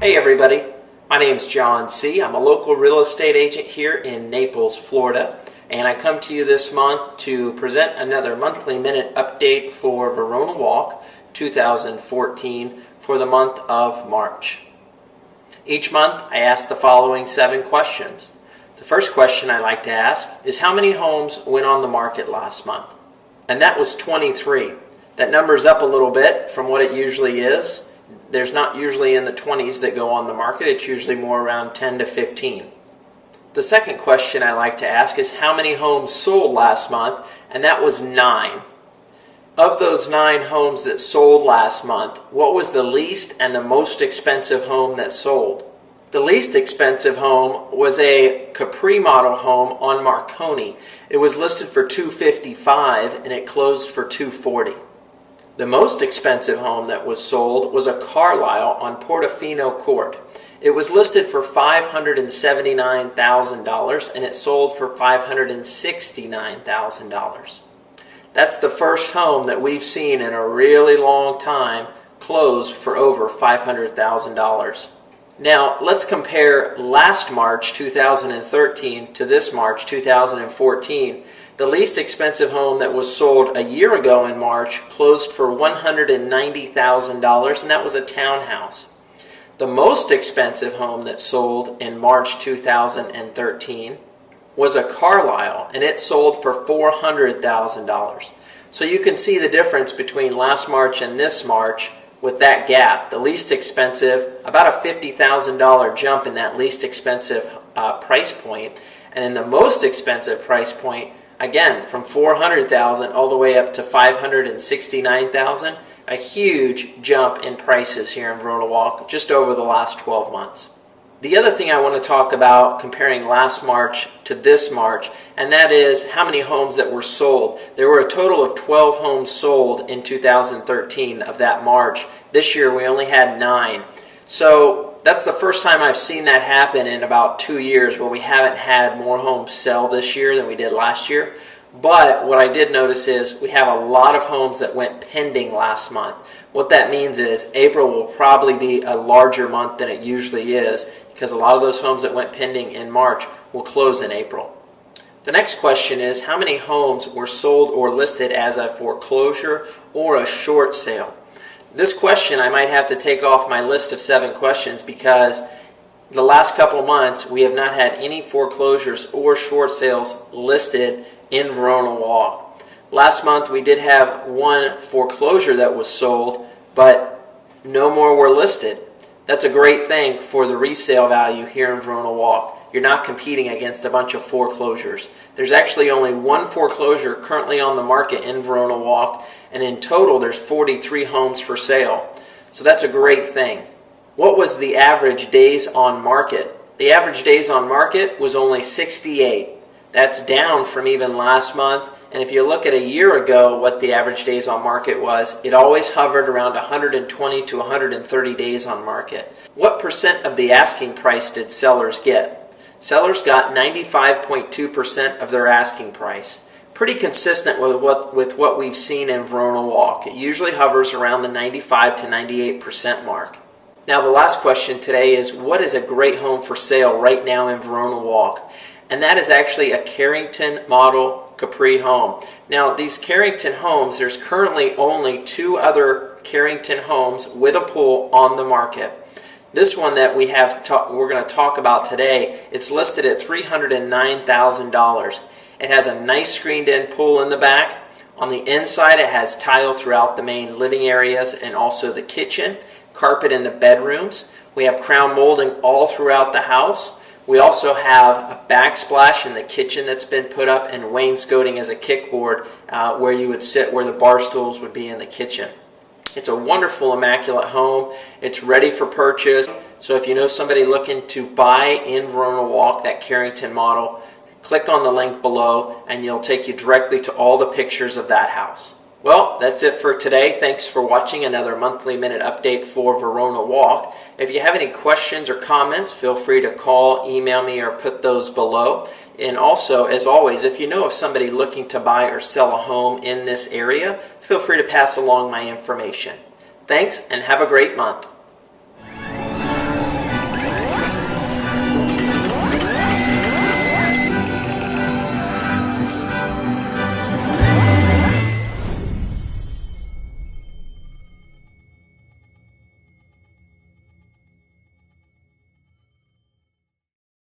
Hey everybody, my name's John C. I'm a local real estate agent here in Naples, Florida, and I come to you this month to present another monthly minute update for Verona Walk 2014 for the month of March. Each month I ask the following 7 questions. The first question I like to ask is how many homes went on the market last month? And that was 23. That number's up a little bit from what it usually is. There's not usually in the 20s that go on the market. It's usually more around 10 to 15. The second question I like to ask is how many homes sold last month, and that was 9. Of those 9 homes that sold last month, what was the least and the most expensive home that sold? The least expensive home was a Capri model home on Marconi. It was listed for $255 and it closed for $240. The most expensive home that was sold was a Carlyle on Portofino Court. It was listed for $579,000 and it sold for $569,000. That's the first home that we've seen in a really long time close for over $500,000. Now let's compare last March 2013 to this March 2014. The least expensive home that was sold a year ago in March closed for $190,000, and that was a townhouse. The most expensive home that sold in March 2013 was a Carlyle, and it sold for $400,000. So you can see the difference between last March and this March with that gap. The least expensive, about a $50,000 jump in that least expensive price point, and in the most expensive price point, again, from $400,000 all the way up to $569,000, a huge jump in prices here in Verona Walk just over the last 12 months. The other thing I want to talk about comparing last March to this March, and that is how many homes that were sold. There were a total of 12 homes sold in 2013 of that March. This year we only had 9. So that's the first time I've seen that happen in about 2 years where we haven't had more homes sell this year than we did last year. But what I did notice is we have a lot of homes that went pending last month. What that means is April will probably be a larger month than it usually is because a lot of those homes that went pending in March will close in April. The next question is how many homes were sold or listed as a foreclosure or a short sale? This question I might have to take off my list of 7 questions because the last couple months we have not had any foreclosures or short sales listed in Verona Walk. Last month we did have 1 foreclosure that was sold, but no more were listed. That's a great thing for the resale value here in Verona Walk. You're not competing against a bunch of foreclosures. There's actually only 1 foreclosure currently on the market in Verona Walk, and in total there's 43 homes for sale. So that's a great thing. What was the average days on market? The average days on market was only 68. That's down from even last month. And if you look at a year ago what the average days on market was, it always hovered around 120 to 130 days on market. What percent of the asking price did sellers get? Sellers got 95.2% of their asking price. Pretty consistent with what we've seen in Verona Walk. It usually hovers around the 95 to 98% mark. Now the last question today is what is a great home for sale right now in Verona Walk? And that is actually a Carrington model Capri home. Now these Carrington homes, there's currently only 2 other Carrington homes with a pool on the market. This one that we're going to talk about today, it's listed at $309,000. It has a nice screened-in pool in the back. On the inside, it has tile throughout the main living areas and also the kitchen, carpet in the bedrooms. We have crown molding all throughout the house. We also have a backsplash in the kitchen that's been put up and wainscoting as a kickboard where you would sit where the bar stools would be in the kitchen. It's a wonderful, immaculate home. It's ready for purchase. So if you know somebody looking to buy in Verona Walk, that Carrington model, click on the link below and it'll take you directly to all the pictures of that house. Well, that's it for today. Thanks for watching another monthly minute update for Verona Walk. If you have any questions or comments, feel free to call, email me, or put those below. And also, as always, if you know of somebody looking to buy or sell a home in this area, feel free to pass along my information. Thanks, and have a great month.